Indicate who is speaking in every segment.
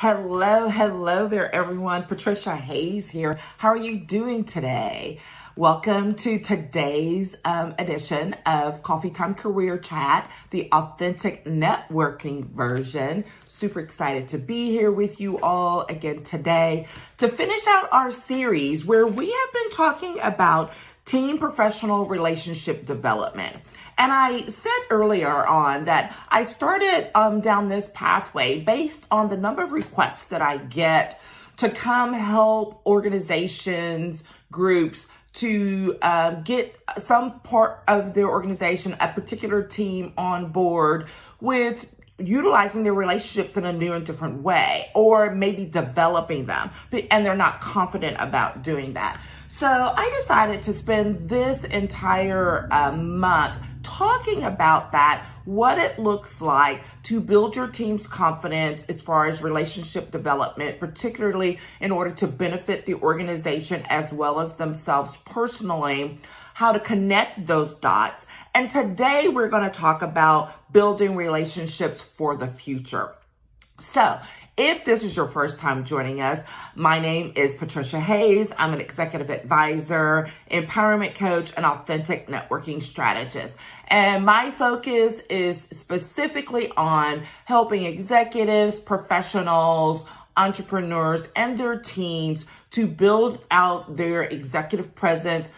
Speaker 1: Hello there, everyone. Patricia Hayes here. How are you doing today? Welcome to today's edition of Coffee Time Career Chat, the authentic networking version. Super excited to be here with you all again today to finish out our series where we have been talking about teen professional relationship development. And I said earlier on that I started down this pathway based on the number of requests that I get to come help organizations, groups, to get some part of their organization, a particular team on board with utilizing their relationships in a new and different way, or maybe developing them, and they're not confident about doing that. So I decided to spend this entire month talking about that, what it looks like to build your team's confidence as far as relationship development, particularly in order to benefit the organization as well as themselves personally, how to connect those dots. And today we're going to talk about building relationships for the future. So if this is your first time joining us, my name is Patricia Hayes. I'm an executive advisor, empowerment coach, and authentic networking strategist. And my focus is specifically on helping executives, professionals, entrepreneurs, and their teams to build out their executive presence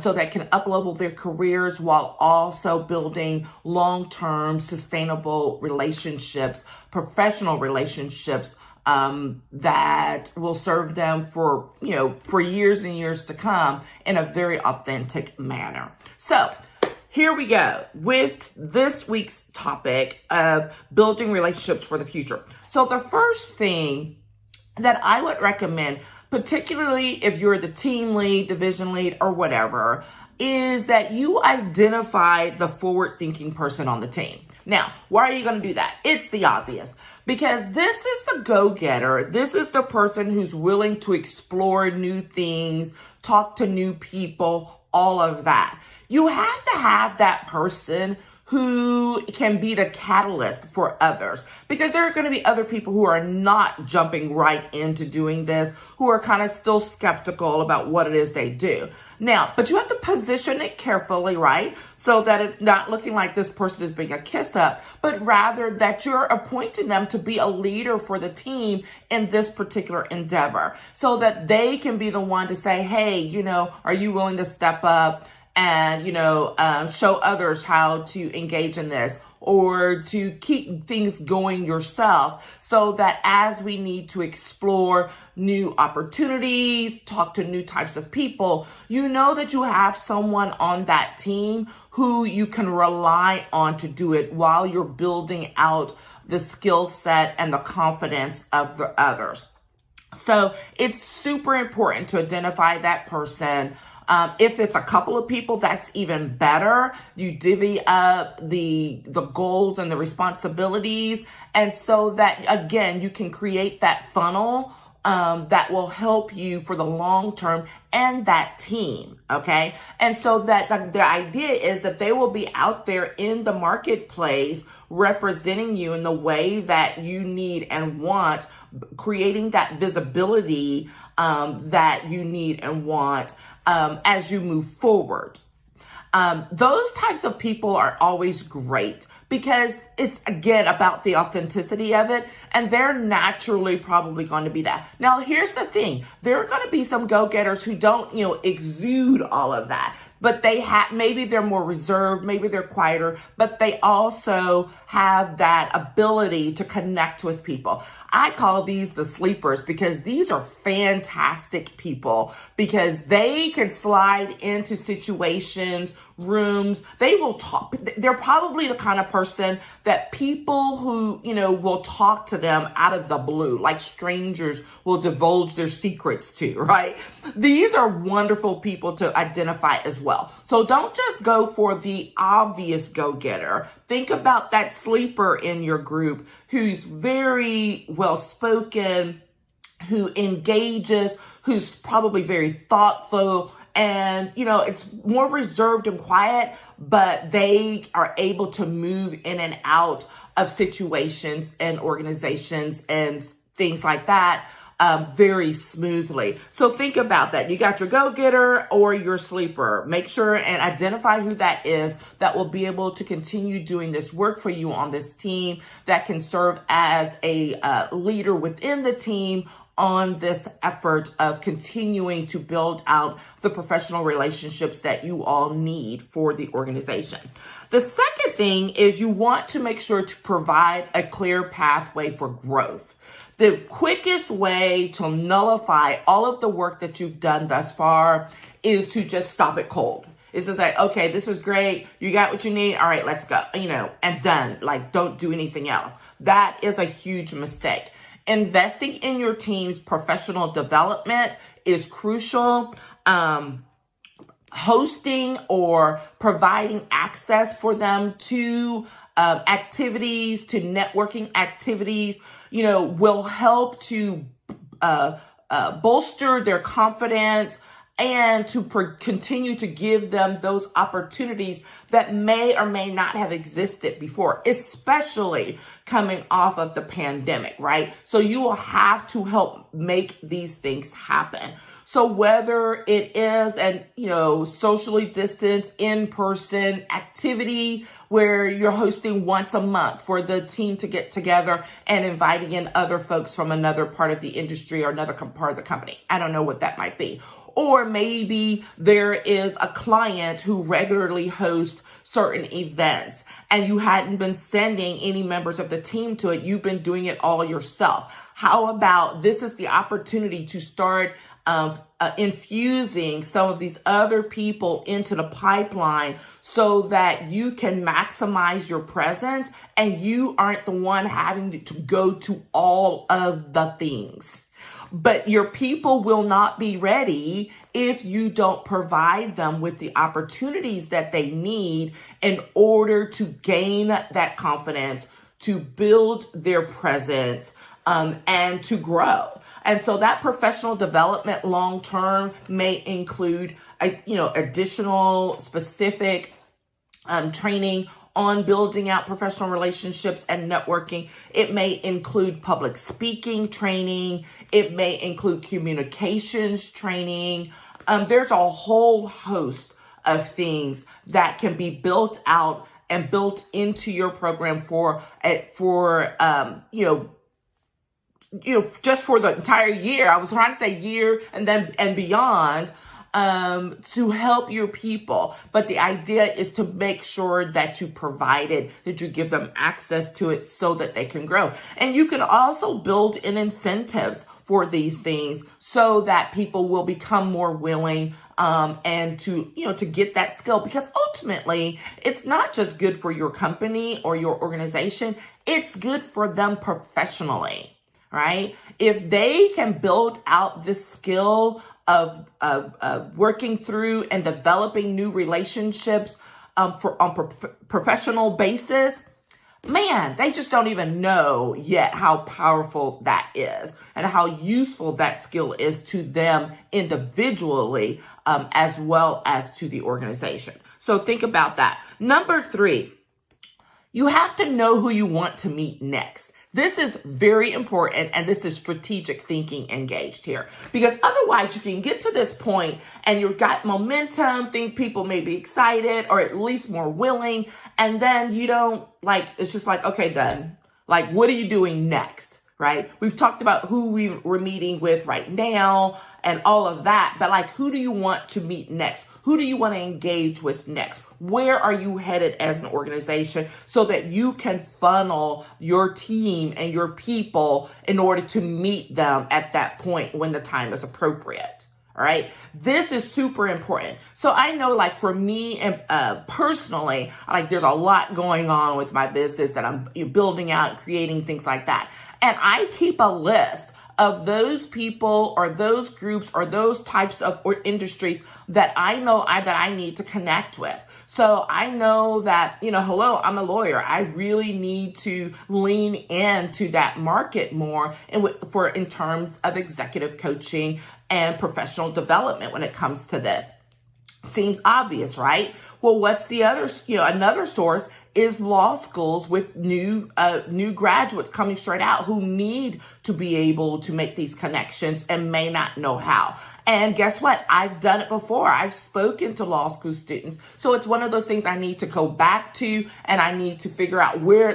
Speaker 1: so that can uplevel their careers while also building long-term sustainable relationships, professional relationships that will serve them for years and years to come in a very authentic manner. So here we go with this week's topic of building relationships for the future. So the first thing that I would recommend, particularly if you're the team lead, division lead, or whatever, is that you identify the forward-thinking person on the team. Now, why are you going to do that? It's the obvious. Because this is the go-getter. This is the person who's willing to explore new things, talk to new people, all of that. You have to have that person who can be the catalyst for others, because there are going to be other people who are not jumping right into doing this, who are kind of still skeptical about what it is they do. Now, but you have to position it carefully, right? So that it's not looking like this person is being a kiss up, but rather that you're appointing them to be a leader for the team in this particular endeavor, so that they can be the one to say, hey, are you willing to step up and, show others how to engage in this, or to keep things going yourself, so that as we need to explore new opportunities, talk to new types of people, you know that you have someone on that team who you can rely on to do it while you're building out the skill set and the confidence of the others. So it's super important to identify that person. If it's a couple of people, that's even better. You divvy up the goals and the responsibilities. And so that, again, you can create that funnel that will help you for the long term and that team. Okay. And so that the idea is that they will be out there in the marketplace representing you in the way that you need and want, creating that visibility that you need and want as you move forward. Those types of people are always great because it's, again, about the authenticity of it, and they're naturally probably going to be that. Now, here's the thing. There are going to be some go-getters who don't, exude all of that, but maybe they're more reserved, maybe they're quieter, but they also have that ability to connect with people. I call these the sleepers, because these are fantastic people, because they can slide into situations, rooms. They will talk. They're probably the kind of person that people who, will talk to them out of the blue, like strangers will divulge their secrets to, right? These are wonderful people to identify as well. So don't just go for the obvious go-getter. Think about that sleeper in your group who's very well-spoken, who engages, who's probably very thoughtful, and, it's more reserved and quiet, but they are able to move in and out of situations and organizations and things like that very smoothly. So think about that. You got your go-getter or your sleeper. Make sure and identify who that is that will be able to continue doing this work for you on this team, that can serve as a leader within the team on this effort of continuing to build out the professional relationships that you all need for the organization. The second thing is you want to make sure to provide a clear pathway for growth. The quickest way to nullify all of the work that you've done thus far is to just stop it cold. It's just like, okay, this is great. You got what you need. All right, let's go, and done. Like, don't do anything else. That is a huge mistake. Investing in your team's professional development is crucial. Hosting or providing access for them to activities, to networking activities, will help to bolster their confidence and to continue to give them those opportunities that may or may not have existed before, especially coming off of the pandemic, right? So you will have to help make these things happen. So whether it is an, socially distanced in-person activity where you're hosting once a month for the team to get together and inviting in other folks from another part of the industry or another part of the company. I don't know what that might be. Or maybe there is a client who regularly hosts certain events and you hadn't been sending any members of the team to it. You've been doing it all yourself. How about this is the opportunity to start infusing some of these other people into the pipeline so that you can maximize your presence and you aren't the one having to go to all of the things. But your people will not be ready if you don't provide them with the opportunities that they need in order to gain that confidence, to build their presence, and to grow. And so that professional development long term may include, additional specific training on building out professional relationships and networking. It may include public speaking training. It may include communications training. There's a whole host of things that can be built out and built into your program just for the entire year. I was trying to say year and beyond, to help your people. But the idea is to make sure that you provide it, that you give them access to it so that they can grow. And you can also build in incentives for these things so that people will become more willing and to get that skill, because ultimately it's not just good for your company or your organization. It's good for them professionally. Right? If they can build out this skill of working through and developing new relationships on professional basis, man, they just don't even know yet how powerful that is and how useful that skill is to them individually, as well as to the organization. So think about that. Number 3, you have to know who you want to meet next. This is very important, and this is strategic thinking engaged here, because otherwise you can get to this point and you've got momentum, think people may be excited or at least more willing, and then you don't it's just like, okay, done. Like, what are you doing next, right? We've talked about who we're meeting with right now and all of that, but who do you want to meet next? Who do you want to engage with next? Where are you headed as an organization so that you can funnel your team and your people in order to meet them at that point when the time is appropriate? All right. This is super important. So I know for me and personally, there's a lot going on with my business that I'm building out, creating things like that. And I keep a list of those people or those groups or those types of industries that I know that I need to connect with. So I know that, hello, I'm a lawyer. I really need to lean into that market more in terms of executive coaching and professional development when it comes to this. Seems obvious, right? Well, what's the other, another source is law schools with new graduates coming straight out who need to be able to make these connections and may not know how. And guess what? I've done it before. I've spoken to law school students. So it's one of those things I need to go back to, and I need to figure out where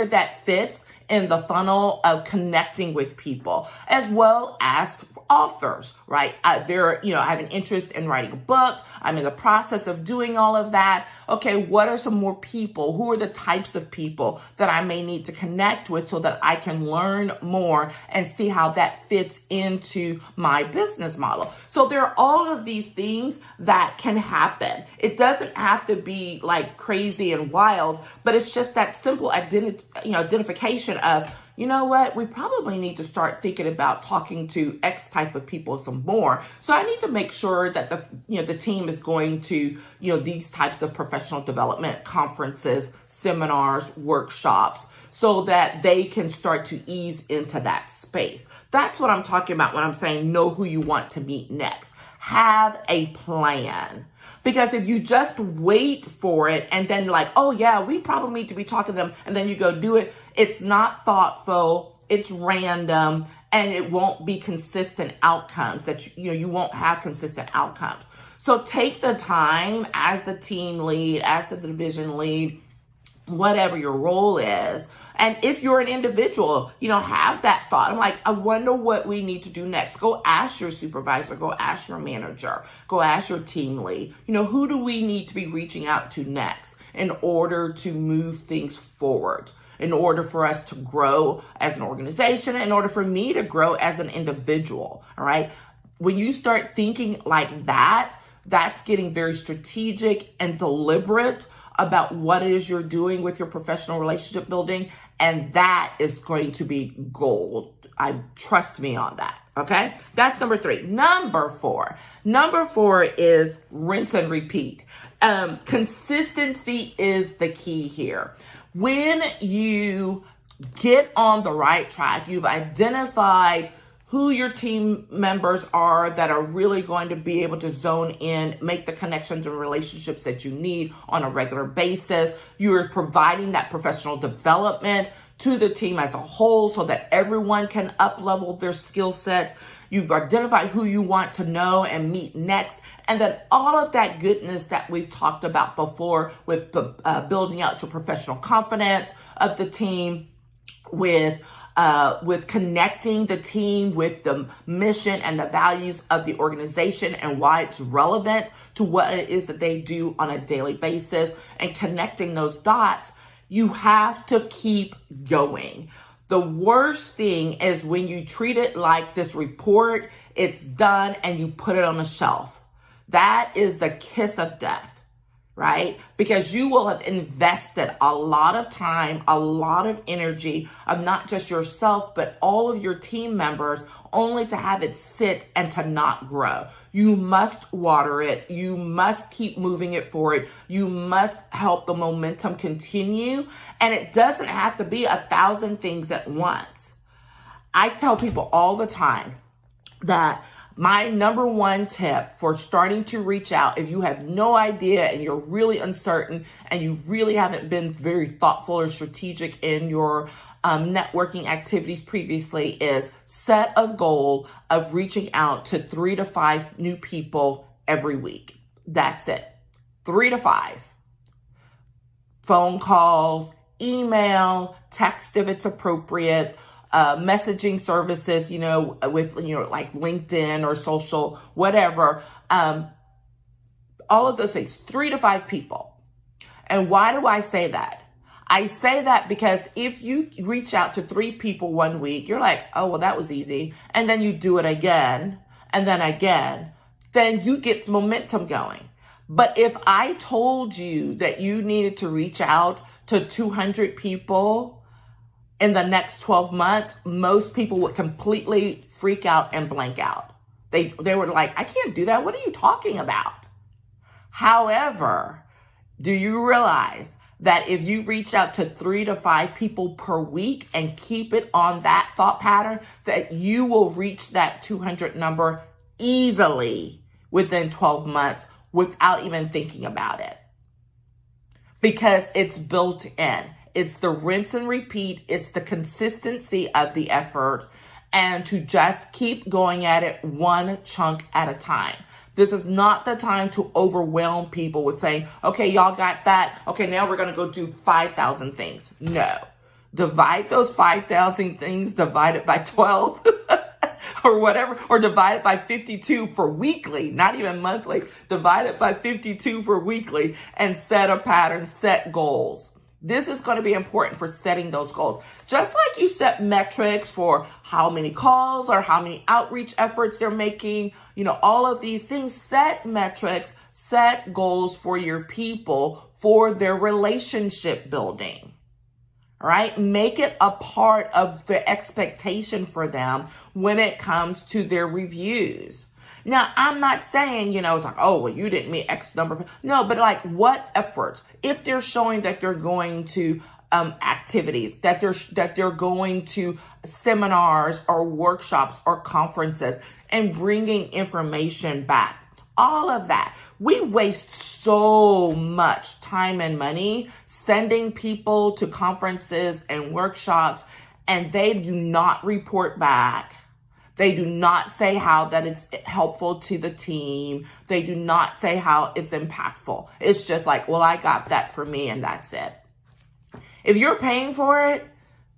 Speaker 1: that fits in the funnel of connecting with people, as well as authors, right? I have an interest in writing a book. I'm in the process of doing all of that. Okay, what are some more people? Who are the types of people that I may need to connect with so that I can learn more and see how that fits into my business model? So there are all of these things that can happen. It doesn't have to be like crazy and wild, but it's just that simple identification of, you know what, we probably need to start thinking about talking to X type of people some more. So I need to make sure that the team is going to, these types of professional development conferences, seminars, workshops, so that they can start to ease into that space. That's what I'm talking about when I'm saying know who you want to meet next. Have a plan. Because if you just wait for it and then like, oh yeah, we probably need to be talking to them, and then you go do it, it's not thoughtful, it's random, and it won't be consistent outcomes that you won't have consistent outcomes. So take the time as the team lead, as the division lead, whatever your role is. And if you're an individual, have that thought. I'm like, I wonder what we need to do next. Go ask your supervisor, go ask your manager, go ask your team lead. Who do we need to be reaching out to next in order to move things forward? In order for us to grow as an organization, in order for me to grow as an individual, all right? When you start thinking like that, that's getting very strategic and deliberate about what it is you're doing with your professional relationship building, and that is going to be gold. Trust me on that, okay? That's number 3. Number 4 is rinse and repeat. Consistency is the key here. When you get on the right track, you've identified who your team members are that are really going to be able to zone in, make the connections and relationships that you need on a regular basis. You're providing that professional development to the team as a whole so that everyone can up-level their skill sets. You've identified who you want to know and meet next. And then all of that goodness that we've talked about before with building out your professional confidence of the team, with connecting the team with the mission and the values of the organization and why it's relevant to what it is that they do on a daily basis, and connecting those dots, you have to keep going. The worst thing is when you treat it like this report, it's done, and you put it on the shelf. That is the kiss of death, right? Because you will have invested a lot of time, a lot of energy of not just yourself, but all of your team members, only to have it sit and to not grow. You must water it. You must keep moving it forward. You must help the momentum continue. And it doesn't have to be 1,000 things at once. I tell people all the time that my number 1 tip for starting to reach out, if you have no idea and you're really uncertain and you really haven't been very thoughtful or strategic in your networking activities previously, is set a goal of reaching out to 3 to 5 new people every week. That's it. 3 to 5. Phone calls, email, text if it's appropriate, messaging services, with, like LinkedIn or social, whatever. All of those things, 3 to 5 people. And why do I say that? I say that because if you reach out to 3 people one week, you're like, oh, well, that was easy. And then you do it again, and then again, then you get some momentum going. But if I told you that you needed to reach out to 200 people in the next 12 months, most people would completely freak out and blank out. They were like, I can't do that. What are you talking about? However, do you realize that if you reach out to 3 to 5 people per week and keep it on that thought pattern, that you will reach that 200 number easily within 12 months without even thinking about it, because it's built in. It's the rinse and repeat. It's the consistency of the effort, and to just keep going at it one chunk at a time. This is not the time to overwhelm people with saying, okay, y'all got that. Okay, now we're going to go do 5,000 things. No. Divide those 5,000 things, divide it by 12 or whatever, or divide it by 52 for weekly, not even monthly. Divide it by 52 for weekly and set a pattern, set goals. This is going to be important for setting those goals. Just like you set metrics for how many calls or how many outreach efforts they're making, all of these things, set metrics, set goals for your people for their relationship building. All right. Make it a part of the expectation for them when it comes to their reviews. Now, I'm not saying, it's like, oh, well, you didn't meet X number. No, but like what efforts? If they're showing that they're going to activities, that they're going to seminars or workshops or conferences and bringing information back, all of that. We waste so much time and money sending people to conferences and workshops, and they do not report back. They do not say how that it's helpful to the team. They do not say how it's impactful. It's just like, well, I got that for me and that's it. If you're paying for it,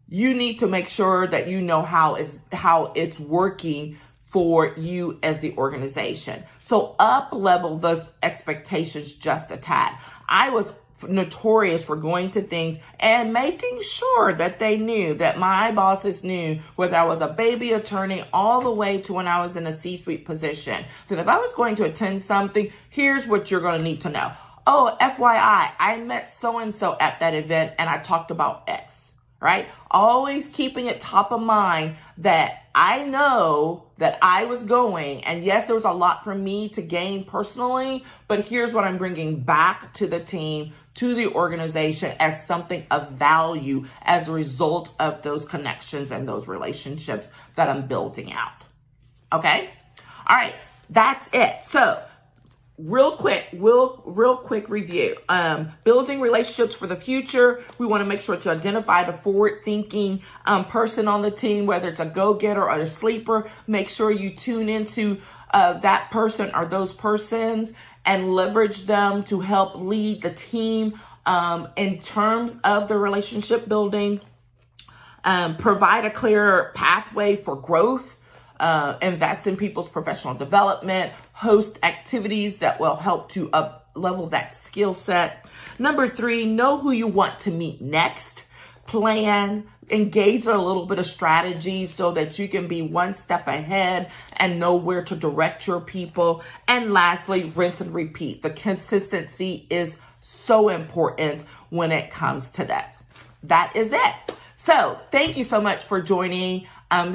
Speaker 1: you need to make sure that you know how it's working for you as the organization. So up level those expectations just a tad. I was notorious for going to things and making sure that they knew, that my bosses knew, whether I was a baby attorney all the way to when I was in a C-suite position. So if I was going to attend something, here's what you're going to need to know. Oh, FYI, I met so-and-so at that event and I talked about X, right? Always keeping it top of mind that I know that I was going, and yes, there was a lot for me to gain personally, but here's what I'm bringing back to the team, to the organization as something of value as a result of those connections and those relationships that I'm building out. Okay? All right, that's it. So real quick review. Building relationships for the future. We want to make sure to identify the forward-thinking person on the team, whether it's a go-getter or a sleeper. Make sure you tune into that person or those persons and leverage them to help lead the team in terms of the relationship building. Provide a clear pathway for growth. Invest in people's professional development, host activities that will help to up level that skill set. Number 3, know who you want to meet next. Plan, engage in a little bit of strategy so that you can be one step ahead and know where to direct your people. And lastly, rinse and repeat. The consistency is so important when it comes to this. That is it. So thank you so much for joining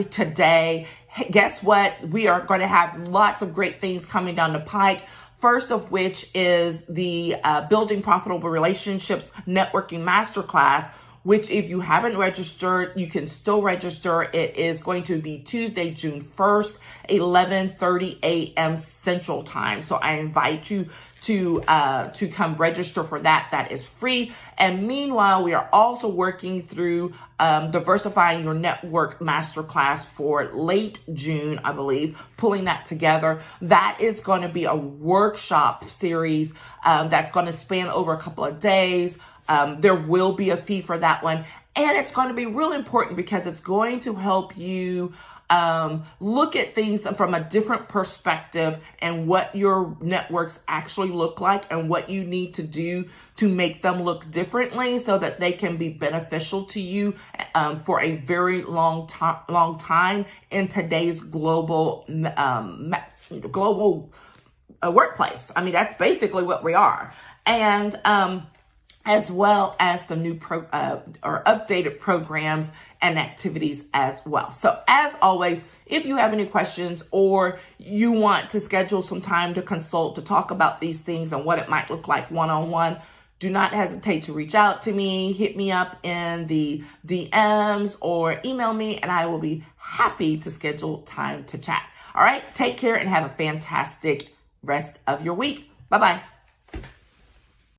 Speaker 1: today. Hey, guess what? We are going to have lots of great things coming down the pike. First of which is the Building Profitable Relationships Networking Masterclass, which if you haven't registered, you can still register. It is going to be Tuesday, June 1st, 11:30 a.m. Central Time. So I invite you to come register for that. That is free. And meanwhile, we are also working through Diversifying Your Network Masterclass for late June, I believe, pulling that together. That is going to be a workshop series that's going to span over a couple of days. There will be a fee for that one. And it's going to be real important because it's going to help you look at things from a different perspective and what your networks actually look like and what you need to do to make them look differently so that they can be beneficial to you for a very long time in today's global workplace. I mean, that's basically what we are. And as well as some new or updated programs and activities as well. So as always, if you have any questions or you want to schedule some time to consult to talk about these things and what it might look like one-on-one, do not hesitate to reach out to me, hit me up in the DMs or email me, and I will be happy to schedule time to chat. All right, take care and have a fantastic rest of your week. Bye-bye.